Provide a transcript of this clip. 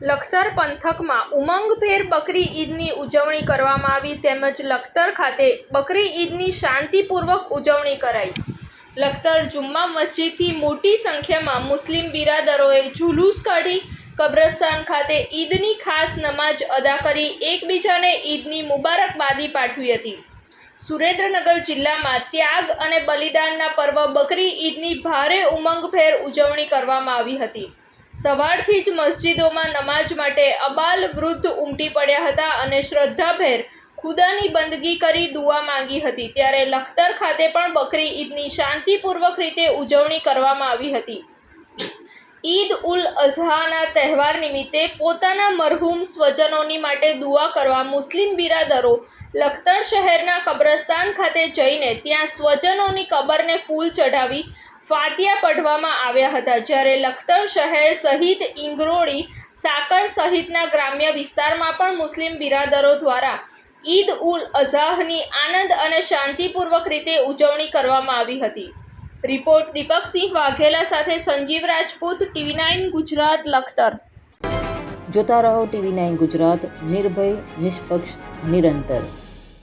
લખતર પંથકમાં ઉમંગભેર બકરી ઈદની ઉજવણી કરવામાં આવી તેમજ લખતર ખાતે બકરી ઈદની શાંતિપૂર્વક ઉજવણી કરાઈ। લખતર જુમ્મા મસ્જિદથી મોટી સંખ્યામાં મુસ્લિમ બિરાદરોએ જુલુસ કાઢી કબ્રસ્તાન ખાતે ઈદની ખાસ નમાજ અદા કરી એકબીજાને ઈદની મુબારકબાદી પાઠવી હતી। સુરેન્દ્રનગર જિલ્લામાં ત્યાગ અને બલિદાનના પર્વ બકરી ઈદની ભારે ઉમંગભેર ઉજવણી કરવામાં આવી હતી। સવારથી જ મસ્જિદોમાં નમાજ માટે અબાલ વૃદ્ધ ઉમટી પડ્યા હતા અને શ્રદ્ધાભેર ખુદાની બંદગી કરી દુઆ માંગી હતી। ત્યારે લખતર ખાતે પણ બકરી ઈદની શાંતિપૂર્વક રીતે ઉજવણી કરવામાં આવી હતી। ઈદ ઉલ અઝહાના તહેવાર નિમિત્તે પોતાના મરહૂમ સ્વજનોની માટે દુઆ કરવા મુસ્લિમ બિરાદરો લખતર શહેરના કબ્રસ્તાન ખાતે જઈને ત્યાં સ્વજનોની કબરને ફૂલ ચઢાવી ફાતિયા પઢવામાં આવ્યા હતા। જ્યારે લખતર શહેર સહિત ઈંગરોળી, સાકર સહિતના ગ્રામ્ય વિસ્તારમાં પણ મુસ્લિમ બિરાદરો દ્વારા ઈદ ઉલ અઝહાની આનંદ અને શાંતિપૂર્વક રીતે ઉજવણી કરવામાં આવી હતી। રિપોર્ટ દીપકસિંહ વાઘેલા સાથે સંજીવ રાજપૂત, TV9 ગુજરાત, લખતર। જોતા રહો TV9 ગુજરાત, નિર્ભય, નિષ્પક્ષ, નિરંતર।